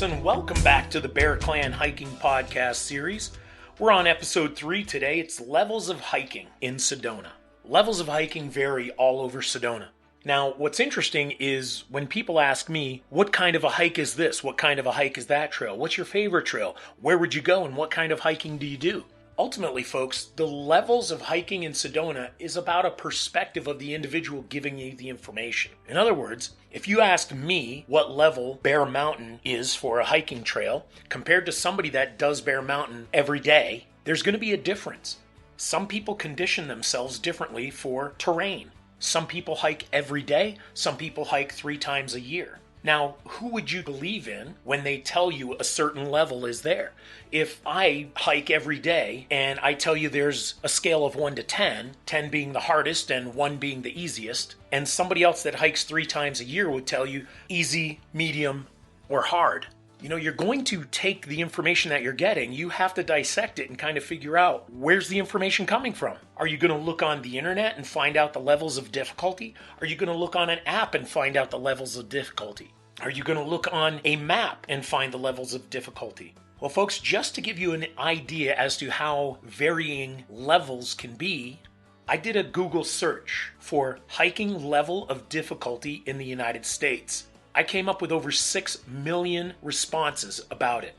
folks, and welcome back to the Bear Clan Hiking Podcast series. We're on episode 3 today. It's levels of hiking in Sedona. Levels of hiking vary all over Sedona. Now, what's interesting is when people ask me, what kind of a hike is this? What kind of a hike is that trail? What's your favorite trail? Where would you go and what kind of hiking do you do? Ultimately, folks, the levels of hiking in Sedona is about a perspective of the individual giving you the information. In other words, if you asked me what level Bear Mountain is for a hiking trail compared to somebody that does Bear Mountain every day, there's going to be a difference. Some people condition themselves differently for terrain. Some people hike every day. Some people hike 3 times a year. Now, who would you believe in when they tell you a certain level is there? If I hike every day and I tell you there's a scale of 1 to 10, 10 being the hardest and 1 being the easiest, and somebody else that hikes 3 times a year would tell you easy, medium, or hard, you're going to take the information that you're getting, you have to dissect it and kind of figure out where's the information coming from. Are you going to look on the internet and find out the levels of difficulty? Are you going to look on an app and find out the levels of difficulty? Are you going to look on a map and find the levels of difficulty? Well, folks, just to give you an idea as to how varying levels can be, I did a Google search for hiking level of difficulty in the United States. I came up with over 6 million responses about it.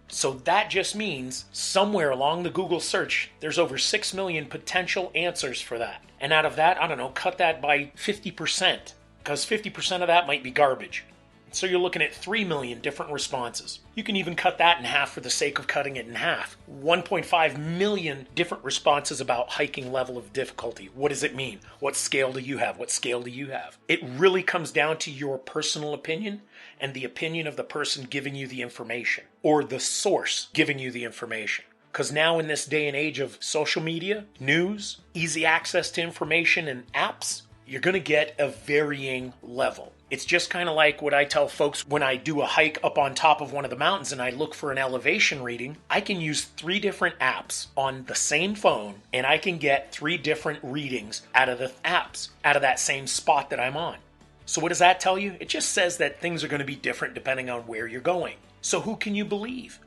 So that just means somewhere along the Google search, there's over 6 million potential answers for that. And out of that, cut that by 50%, because 50% of that might be garbage. So you're looking at 3 million different responses. You can even cut that in half for the sake of cutting it in half. 1.5 million different responses about hiking level of difficulty. What does it mean? What scale do you have? What scale do you have? It really comes down to your personal opinion and the opinion of the person giving you the information, or the source giving you the information. Because now in this day and age of social media, news, easy access to information, and apps, you're going to get a varying level. It's just kind of like what I tell folks when I do a hike up on top of one of the mountains and I look for an elevation reading. I can use 3 different apps on the same phone and I can get 3 different readings out of the apps, out of that same spot that I'm on. So what does that tell you? It just says that things are going to be different depending on where you're going. So who can you believe?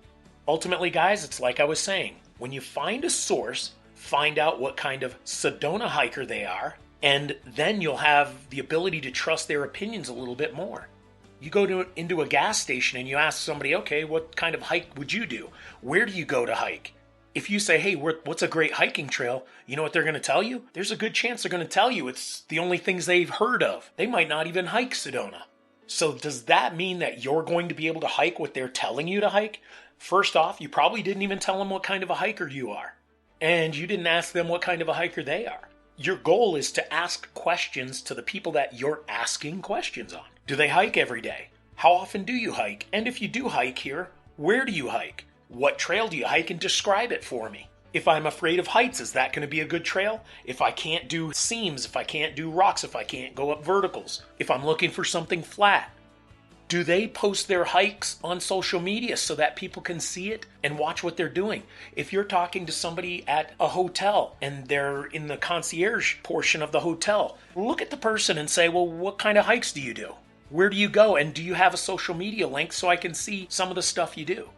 Ultimately, guys, it's like I was saying. When you find a source, find out what kind of Sedona hiker they are, and then you'll have the ability to trust their opinions a little bit more. You go into a gas station and you ask somebody, okay, what kind of hike would you do? Where do you go to hike? If you say, hey, what's a great hiking trail? You know what they're going to tell you? There's a good chance they're going to tell you it's the only things they've heard of. They might not even hike Sedona. So does that mean that you're going to be able to hike what they're telling you to hike? First off, you probably didn't even tell them what kind of a hiker you are. And you didn't ask them what kind of a hiker they are. Your goal is to ask questions to the people that you're asking questions on. Do they hike every day? How often do you hike? And if you do hike here, where do you hike? What trail do you hike, and describe it for me? If I'm afraid of heights, is that going to be a good trail? If I can't do seams, if I can't do rocks, if I can't go up verticals, if I'm looking for something flat, do they post their hikes on social media so that people can see it and watch what they're doing? If you're talking to somebody at a hotel and they're in the concierge portion of the hotel, look at the person and say, well, what kind of hikes do you do? Where do you go? And do you have a social media link so I can see some of the stuff you do?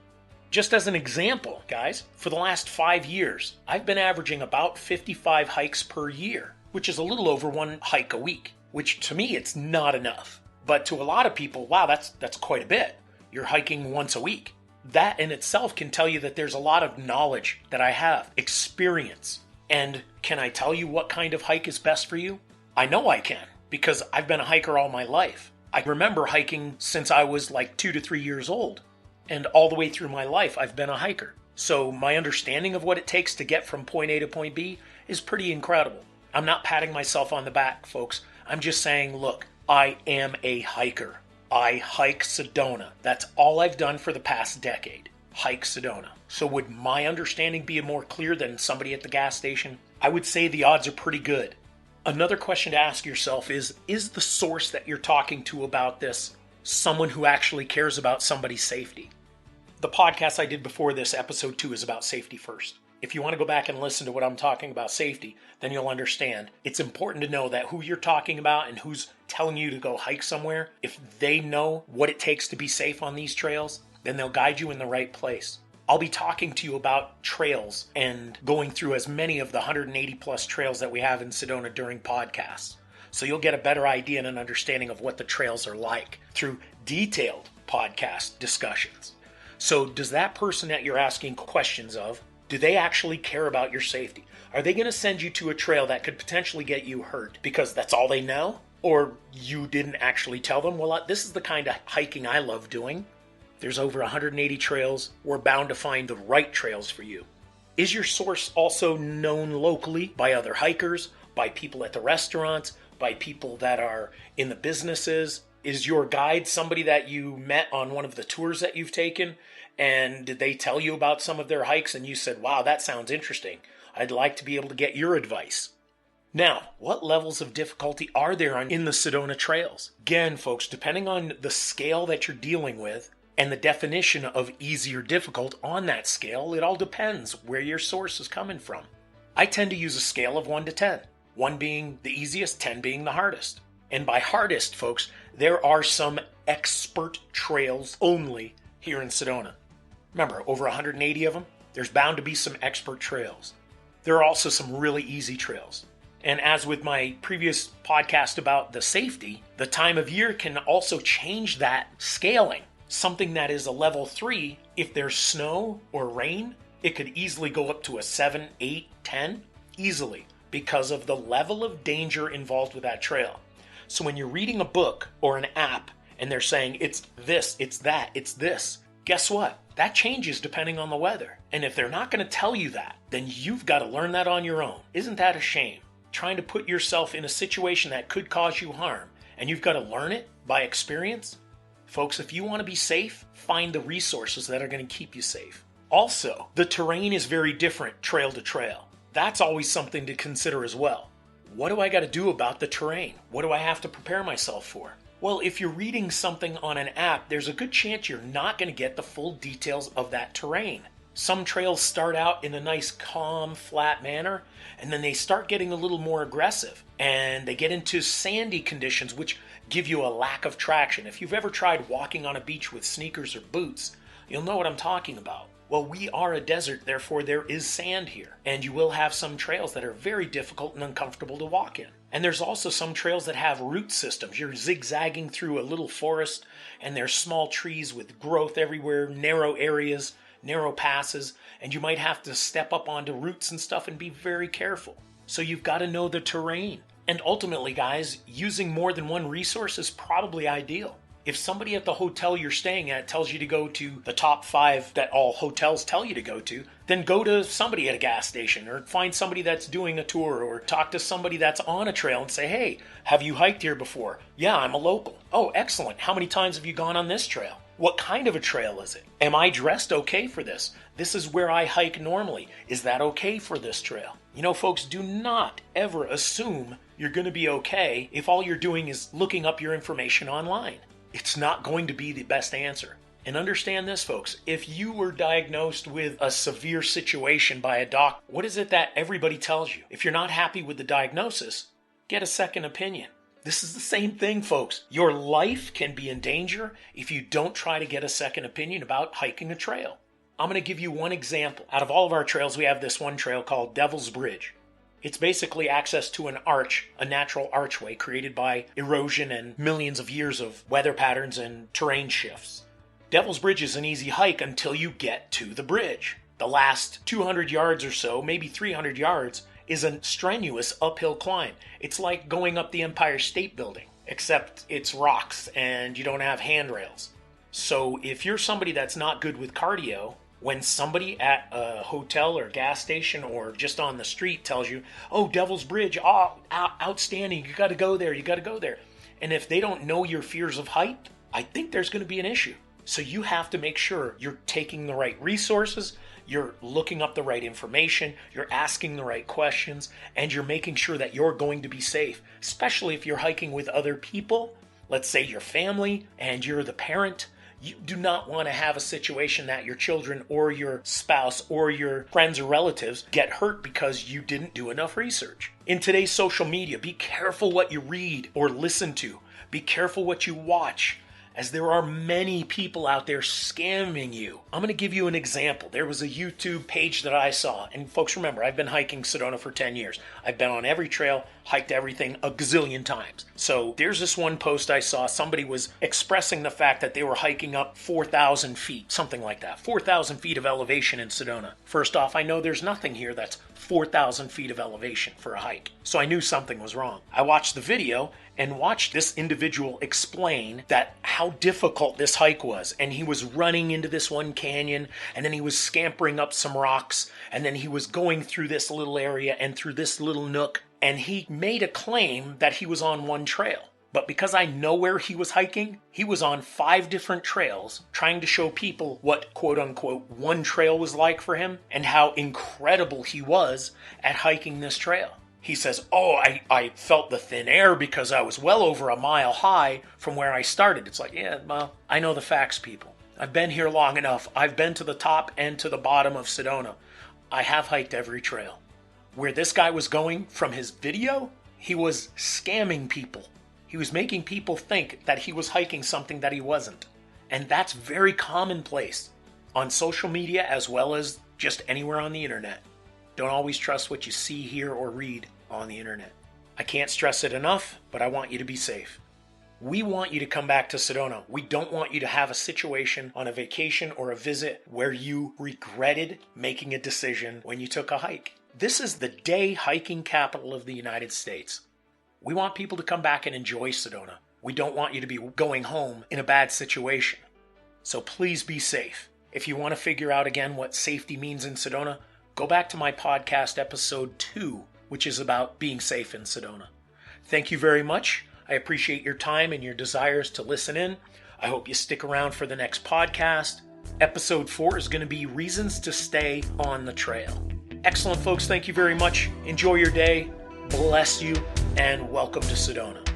Just as an example, guys, for the last 5 years, I've been averaging about 55 hikes per year, which is a little over 1 hike a week, which to me, it's not enough. But to a lot of people, wow, that's quite a bit. You're hiking once a week. That in itself can tell you that there's a lot of knowledge that I have, experience. And can I tell you what kind of hike is best for you? I know I can, because I've been a hiker all my life. I remember hiking since I was like 2 to 3 years old. And all the way through my life, I've been a hiker. So my understanding of what it takes to get from point A to point B is pretty incredible. I'm not patting myself on the back, folks. I'm just saying, look, I am a hiker. I hike Sedona. That's all I've done for the past decade. Hike Sedona. So would my understanding be more clear than somebody at the gas station? I would say the odds are pretty good. Another question to ask yourself is the source that you're talking to about this someone who actually cares about somebody's safety? The podcast I did before this, episode 2, is about safety first. If you want to go back and listen to what I'm talking about safety, then you'll understand. It's important to know that who you're talking about and who's telling you to go hike somewhere, if they know what it takes to be safe on these trails, then they'll guide you in the right place. I'll be talking to you about trails and going through as many of the 180 plus trails that we have in Sedona during podcasts. So you'll get a better idea and an understanding of what the trails are like through detailed podcast discussions. So does that person that you're asking questions of, do they actually care about your safety? Are they going to send you to a trail that could potentially get you hurt because that's all they know? Or you didn't actually tell them, well, this is the kind of hiking I love doing. There's over 180 trails. We're bound to find the right trails for you. Is your source also known locally by other hikers, by people at the restaurants, by people that are in the businesses? Is your guide somebody that you met on one of the tours that you've taken? And did they tell you about some of their hikes and you said, wow, that sounds interesting. I'd like to be able to get your advice. Now, what levels of difficulty are there in the Sedona trails? Again, folks, depending on the scale that you're dealing with and the definition of easy or difficult on that scale, it all depends where your source is coming from. I tend to use a scale of 1 to 10, 1 being the easiest, 10 being the hardest. And by hardest, folks, there are some expert trails only here in Sedona. Remember, over 180 of them, there's bound to be some expert trails. There are also some really easy trails. And as with my previous podcast about the safety, the time of year can also change that scaling. Something that is a level 3, if there's snow or rain, it could easily go up to a 7, 8, 10, easily, because of the level of danger involved with that trail. So when you're reading a book or an app and they're saying it's this, it's that, it's this, guess what? That changes depending on the weather. And if they're not going to tell you that, then you've got to learn that on your own. Isn't that a shame? Trying to put yourself in a situation that could cause you harm, and you've got to learn it by experience? Folks, if you want to be safe, find the resources that are going to keep you safe. Also, the terrain is very different trail to trail. That's always something to consider as well. What do I got to do about the terrain? What do I have to prepare myself for? Well, if you're reading something on an app, there's a good chance you're not going to get the full details of that terrain. Some trails start out in a nice, calm, flat manner, and then they start getting a little more aggressive, and they get into sandy conditions, which give you a lack of traction. If you've ever tried walking on a beach with sneakers or boots, you'll know what I'm talking about. Well, we are a desert, therefore there is sand here, and you will have some trails that are very difficult and uncomfortable to walk in. And there's also some trails that have root systems. You're zigzagging through a little forest, and there's small trees with growth everywhere, narrow areas, narrow passes, and you might have to step up onto roots and stuff and be very careful. So you've got to know the terrain. And ultimately, guys, using more than one resource is probably ideal. If somebody at the hotel you're staying at tells you to go to the top 5 that all hotels tell you to go to, then go to somebody at a gas station or find somebody that's doing a tour or talk to somebody that's on a trail and say, hey, have you hiked here before? Yeah, I'm a local. Oh, excellent. How many times have you gone on this trail? What kind of a trail is it? Am I dressed okay for this? This is where I hike normally. Is that okay for this trail? You know, folks, do not ever assume you're going to be okay if all you're doing is looking up your information online. It's not going to be the best answer. And understand this, folks, if you were diagnosed with a severe situation by a doctor, what is it that everybody tells you? If you're not happy with the diagnosis, get a second opinion. This is the same thing, folks. Your life can be in danger if you don't try to get a second opinion about hiking a trail. I'm going to give you one example. Out of all of our trails, we have this one trail called Devil's Bridge. It's basically access to an arch, a natural archway created by erosion and millions of years of weather patterns and terrain shifts. Devil's Bridge is an easy hike until you get to the bridge. The last 200 yards or so, maybe 300 yards, is a strenuous uphill climb. It's like going up the Empire State Building, except it's rocks and you don't have handrails. So if you're somebody that's not good with cardio, when somebody at a hotel or gas station or just on the street tells you, oh, Devil's Bridge, oh, outstanding, you got to go there, you got to go there. And if they don't know your fears of height, I think there's going to be an issue. So you have to make sure you're taking the right resources, you're looking up the right information, you're asking the right questions, and you're making sure that you're going to be safe, especially if you're hiking with other people, let's say your family, and you're the parent. You do not want to have a situation that your children or your spouse or your friends or relatives get hurt because you didn't do enough research. In today's social media, be careful what you read or listen to. Be careful what you watch. as there are many people out there scamming you. I'm going to give you an example. There was a YouTube page that I saw, and folks, remember, I've been hiking Sedona for 10 years. I've been on every trail, hiked everything a gazillion times. So there's this one post I saw. Somebody was expressing the fact that they were hiking up 4,000 feet, something like that, 4,000 feet of elevation in Sedona. First off, I know there's nothing here that's 4,000 feet of elevation for a hike. So I knew something was wrong. I watched the video and watched this individual explain that how difficult this hike was. And he was running into this one canyon, and then he was scampering up some rocks, and then he was going through this little area and through this little nook. And he made a claim that he was on one trail. But because I know where he was hiking, he was on 5 different trails trying to show people what quote unquote one trail was like for him and how incredible he was at hiking this trail. He says, oh, I felt the thin air because I was well over a mile high from where I started. It's like, yeah, well, I know the facts, people. I've been here long enough. I've been to the top and to the bottom of Sedona. I have hiked every trail. Where this guy was going from his video, he was scamming people. He was making people think that he was hiking something that he wasn't. And that's very commonplace on social media as well as just anywhere on the internet. Don't always trust what you see, hear, or read on the internet. I can't stress it enough, but I want you to be safe. We want you to come back to Sedona. We don't want you to have a situation on a vacation or a visit where you regretted making a decision when you took a hike. This is the day hiking capital of the United States. We want people to come back and enjoy Sedona. We don't want you to be going home in a bad situation. So please be safe. If you want to figure out again what safety means in Sedona, go back to my podcast episode 2, which is about being safe in Sedona. Thank you very much. I appreciate your time and your desires to listen in. I hope you stick around for the next podcast. Episode 4 is going to be reasons to stay on the trail. Excellent, folks. Thank you very much. Enjoy your day. Bless you, and welcome to Sedona.